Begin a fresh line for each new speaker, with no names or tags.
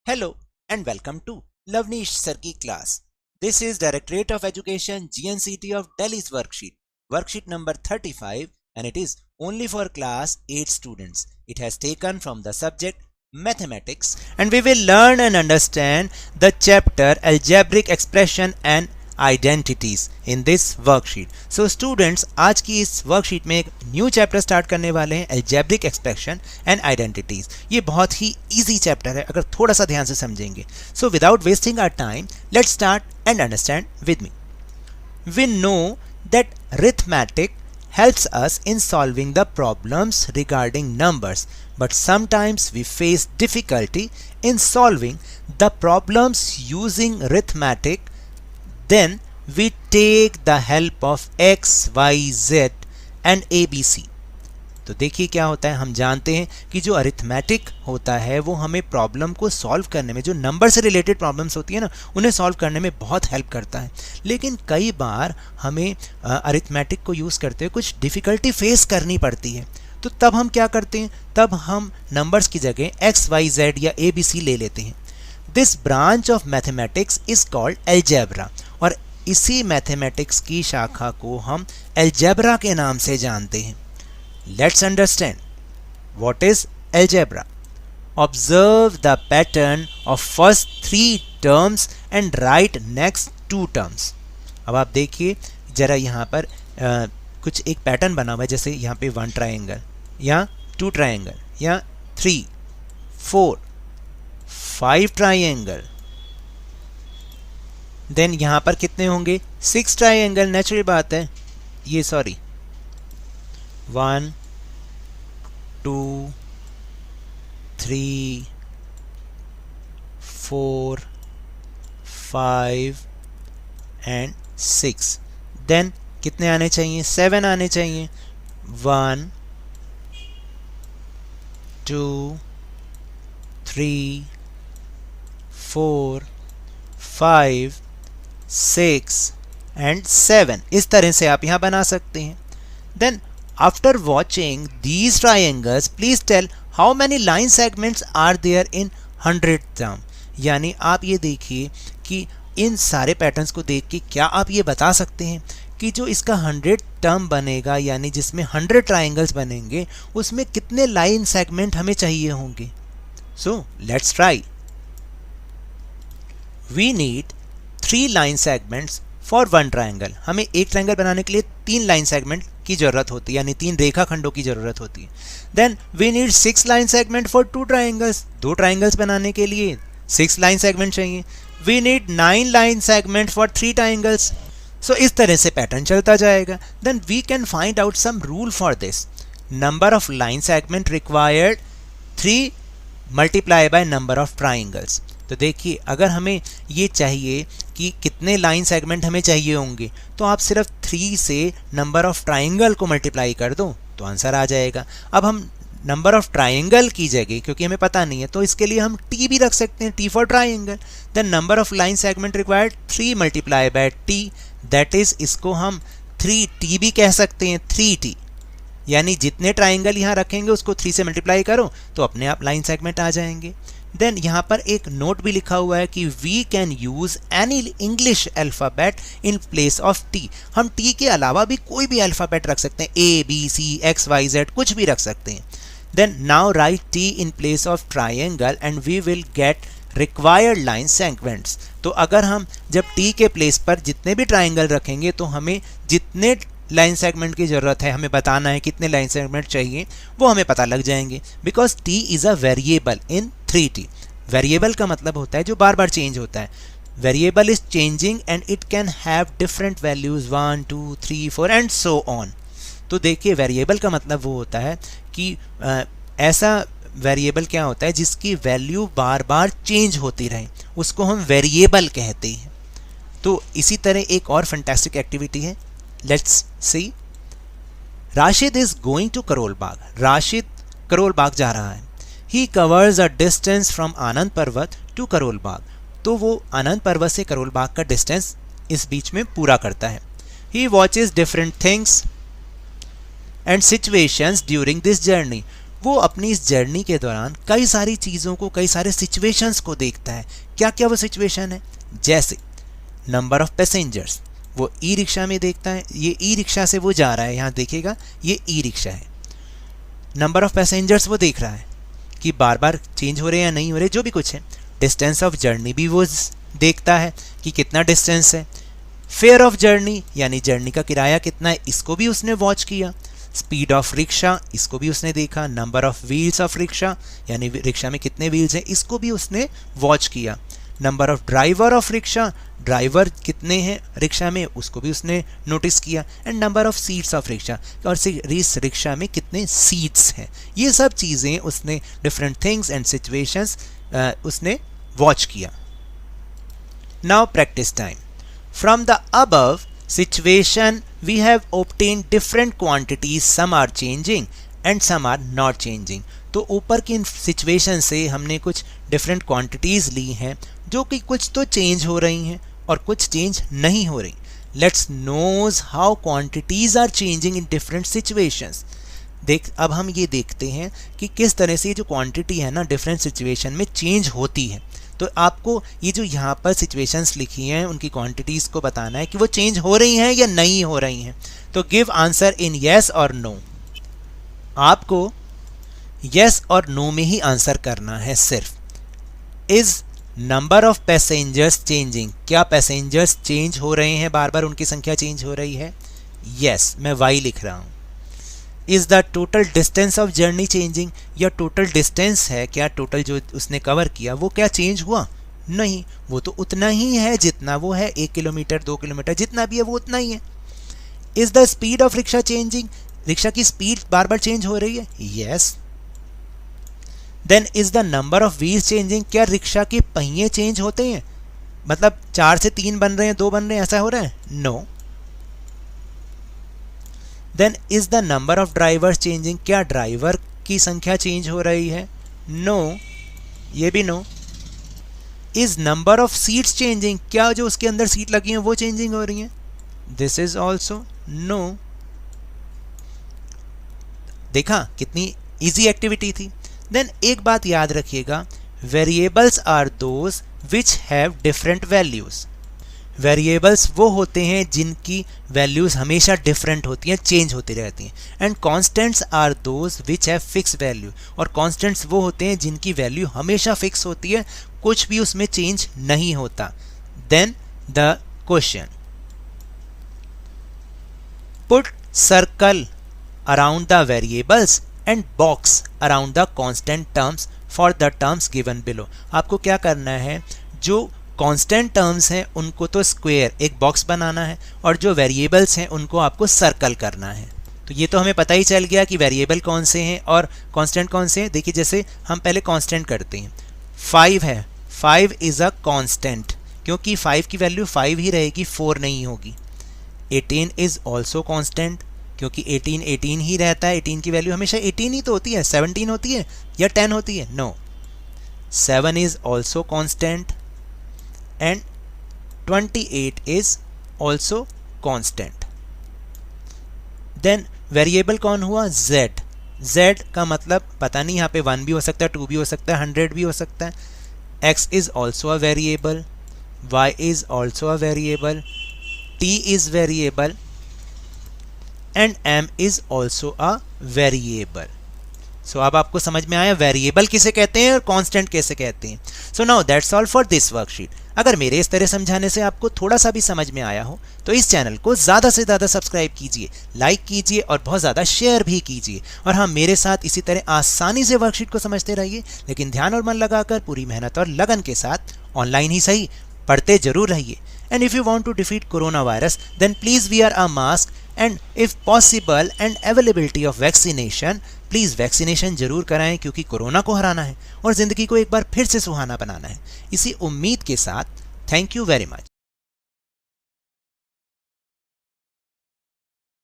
Hello and welcome to Lavnish Sarki class. This is Directorate of Education GNCT of Delhi's worksheet number 35, and it is only for class 8 students. It has taken from the subject mathematics, and we will learn and understand the chapter algebraic expression and identities in this worksheet. So students, आज की इस worksheet में एक new chapter start करने वाले हैं, algebraic expression and identities. ये बहुत ही इजी चैप्टर है अगर थोड़ा सा ध्यान से समझेंगे. So without wasting our time, let's start and understand with me. We know that arithmetic helps us in solving the problems regarding numbers, but sometimes we face difficulty in solving the problems using arithmetic. Then we take the help of x, y, z and abc. तो देखिए क्या होता है, हम जानते हैं कि जो अरिथमेटिक होता है वो हमें प्रॉब्लम को सॉल्व करने में, जो नंबर से रिलेटेड प्रॉब्लम्स होती है ना, उन्हें सॉल्व करने में बहुत हेल्प करता है. लेकिन कई बार हमें अरिथमेटिक को यूज़ करते हुए कुछ डिफ़िकल्टी फेस करनी पड़ती है. तो तब हम क्या करते हैं, तब हम नंबर्स की जगह x, y, z या abc ले लेते हैं. This branch of mathematics is called algebra, और इसी मैथमेटिक्स की शाखा को हम एल्जेब्रा के नाम से जानते हैं. Let's understand what is algebra. Observe the pattern of first 3 terms and right next 2 terms. अब आप देखिए जरा यहाँ पर कुछ एक पैटर्न बना हुआ है, जैसे यहाँ पे 1 ट्राइंगल या 2 ट्राइंगल या 3, 4, 5 ट्राइंगल. देन यहाँ पर कितने होंगे, 6 ट्राइंगल. नेचुरल बात है, ये 1, 2, 3, 4, 5 एंड 6. देन कितने आने चाहिए, 7 आने चाहिए. 1, 2, 3, 4, 5, 6 एंड 7. इस तरह से आप यहाँ बना सकते हैं. Then after watching these triangles, please tell how many line segments are there in 100 term. यानी आप ये देखिए कि इन सारे पैटर्न्स को देख के क्या आप ये बता सकते हैं कि जो इसका 100 टर्म बनेगा, यानी जिसमें 100 ट्राइंगल्स बनेंगे, उसमें कितने लाइन सेगमेंट हमें चाहिए होंगे. So let's try. We need 3 line segments for 1 triangle. हमें एक ट्राइंगल बनाने के लिए 3 लाइन सेगमेंट की जरूरत होती है, यानी 3 रेखाखंडों की जरूरत होती है. Then we need 6 line segment for 2 triangles. 2 triangles बनाने के लिए 6 लाइन सेगमेंट चाहिए. We need 9 line segment for 3 triangles. So इस तरह से पैटर्न चलता जाएगा. Then we can find out some rule for this. Number of line segment required 3 multiply by number of triangles. तो देखिए, अगर हमें ये चाहिए कि कितने लाइन सेगमेंट हमें चाहिए होंगे, तो आप सिर्फ 3 से नंबर ऑफ ट्राइंगल को मल्टीप्लाई कर दो तो आंसर आ जाएगा. अब हम नंबर ऑफ ट्राइंगल की जगह, क्योंकि हमें पता नहीं है, तो इसके लिए हम टी भी रख सकते हैं, T for triangle. Then number of line segment required 3 multiply by T, that is, इसको हम 3t भी कह सकते हैं, 3t. यानी जितने ट्राइंगल यहाँ रखेंगे उसको 3 से मल्टीप्लाई करो तो अपने आप लाइन सेगमेंट आ जाएंगे. देन यहाँ पर एक नोट भी लिखा हुआ है कि we can use any English alphabet in place of T. हम टी के अलावा भी कोई भी अल्फ़ाबेट रख सकते हैं, A, B, C, X, Y, Z, कुछ भी रख सकते हैं. Then now write T in place of triangle and we will get required line segments. तो अगर हम जब टी के प्लेस पर जितने भी ट्राइंगल रखेंगे तो हमें जितने लाइन सेगमेंट की ज़रूरत है, हमें बताना है कितने लाइन सेगमेंट चाहिए, वो हमें पता लग जाएंगे. Because T is a variable in 3t. Variable का मतलब होता है जो बार बार चेंज होता है. Variable is changing and it can have different values 1, 2, 3, 4 and so on. तो देखिए, वेरिएबल का मतलब वो होता है कि ऐसा वेरिएबल क्या होता है जिसकी वैल्यू बार बार चेंज होती रहे, उसको हम वेरिएबल कहते हैं. तो इसी तरह एक और फैंटास्टिक एक्टिविटी है, let's see. Rashid is going to Karol Bagh. Rashid Karol Bagh जा रहा है. He covers a distance from Anand Parbat to Karol बाग. तो वो आनंद पर्वत से करोल बाग का डिस्टेंस इस बीच में पूरा करता है. He watches different things and situations during this journey. वो अपनी इस जर्नी के दौरान कई सारी चीज़ों को, कई सारे सिचुएशंस को देखता है। क्या क्या वो सिचुएशन है? जैसे नंबर ऑफ पैसेंजर्स, वो ई रिक्शा में देखता है, ये ई रिक्शा से वो जा रहा है, यहाँ देखिएगा ये ई रिक्शा है। नंबर ऑफ पैसेंजर्स वो देख रहा है कि बार बार चेंज हो रहे हैं या नहीं हो रहे, जो भी कुछ है। डिस्टेंस ऑफ जर्नी भी वो देखता है कि कितना डिस्टेंस है। फेयर ऑफ जर्नी यानी जर्नी का किराया कितना है, इसको भी उसने वॉच किया। स्पीड ऑफ रिक्शा, इसको भी उसने देखा। Number of wheels of rickshaw यानी रिक्शा में कितने व्हील्स हैं, इसको भी उसने वॉच किया। Number of driver of rickshaw, driver कितने हैं रिक्शा में, उसको भी उसने नोटिस किया। And number of seats of rickshaw, और इस रिक्शा में कितने सीट्स हैं, ये सब चीज़ें उसने, डिफरेंट थिंग्स एंड सिचुएशंस उसने वॉच किया। Now practice time. From the above situation we have obtained different quantities, some are changing and some are not changing। तो ऊपर की सिचुएशन से हमने कुछ डिफरेंट क्वांटिटीज़ ली हैं, जो कि कुछ तो चेंज हो रही हैं और कुछ चेंज नहीं हो रही। Let's knows how quantities are changing in different situations. अब हम ये देखते हैं कि किस तरह से ये जो क्वांटिटी है ना डिफरेंट सिचुएशन में चेंज होती है। तो आपको ये जो यहाँ पर सिचुएशंस लिखी हैं उनकी क्वांटिटीज़ को बताना है कि वो चेंज हो रही हैं या नहीं हो रही हैं। तो गिव आंसर इन येस और नो। आपको येस और नो में ही आंसर करना है सिर्फ। Is number of passengers changing, क्या पैसेंजर्स चेंज हो रहे हैं, बार बार उनकी संख्या चेंज हो रही है? येस, मैं वाई लिख रहा हूँ। Is the total distance of journey changing, या टोटल डिस्टेंस है, क्या टोटल जो उसने कवर किया वो क्या चेंज हुआ? नहीं, वो तो उतना ही है जितना वो है, 1 किलोमीटर 2 किलोमीटर जितना भी है वो उतना ही है। Is the speed of rickshaw changing, rickshaw की स्पीड बार बार चेंज हो रही है? Yes. Then is the number of wheels changing, क्या रिक्शा के पहिए चेंज होते हैं, मतलब 4 से 3 बन रहे हैं, 2 बन रहे हैं, ऐसा हो रहा है? No. Then is the number of drivers changing, क्या ड्राइवर की संख्या चेंज हो रही है? नो, ये भी no. Is number of seats changing, क्या जो उसके अंदर सीट लगी हैं वो चेंजिंग हो रही हैं? This is also no. देखा कितनी इजी एक्टिविटी थी। देन एक बात याद रखिएगा, variables are those which have different values. Variables वो होते हैं जिनकी वैल्यूज़ हमेशा डिफरेंट होती हैं, चेंज होती रहती हैं। And constants are those which have fix value, और कॉन्स्टेंट्स वो होते हैं जिनकी वैल्यू हमेशा फिक्स होती है, कुछ भी उसमें चेंज नहीं होता। Then the question, put circle around the variables and box around the constant terms for the terms given below. आपको क्या करना है, जो कांस्टेंट टर्म्स हैं उनको तो स्क्वायर एक बॉक्स बनाना है, और जो वेरिएबल्स हैं उनको आपको सर्कल करना है। तो ये तो हमें पता ही चल गया कि वेरिएबल कौन से हैं और कांस्टेंट कौन से हैं। देखिए जैसे हम पहले कांस्टेंट करते हैं, 5 है, 5 इज़ अ कांस्टेंट, क्योंकि 5 की वैल्यू 5 ही रहेगी, 4 नहीं होगी। 18 इज़ ऑल्सो कांस्टेंट, क्योंकि 18 ही रहता है, 18 की वैल्यू हमेशा 18 ही तो होती है, 17 होती है या 10 होती है? No. 7 is also constant and 28 is also constant। then variable कौन हुआ? z। z का मतलब पता नहीं, यहाँ पे 1 भी हो सकता है, 2 भी हो सकता है, 100 भी हो सकता है। x is also a variable, y is also a variable, t is variable and m is also a variable। सो अब आपको समझ में आया वेरिएबल किसे कहते हैं और कांस्टेंट कैसे कहते हैं। So now that's all for this worksheet. अगर मेरे इस तरह समझाने से आपको थोड़ा सा भी समझ में आया हो तो इस चैनल को ज़्यादा से ज़्यादा सब्सक्राइब कीजिए, लाइक कीजिए और बहुत ज़्यादा शेयर भी कीजिए। और हाँ, मेरे साथ इसी तरह आसानी से वर्कशीट को समझते रहिए, लेकिन ध्यान और मन लगाकर पूरी मेहनत और लगन के साथ ऑनलाइन ही सही पढ़ते जरूर रहिए। And if you want to defeat coronavirus, then please wear a mask and if possible and availability of vaccination, please vaccination जरूर कराएं, क्योंकि कोरोना को हराना है और ज़िंदगी को एक बार फिर से सुहाना बनाना है। इसी उम्मीद के साथ थैंक यू वेरी मच।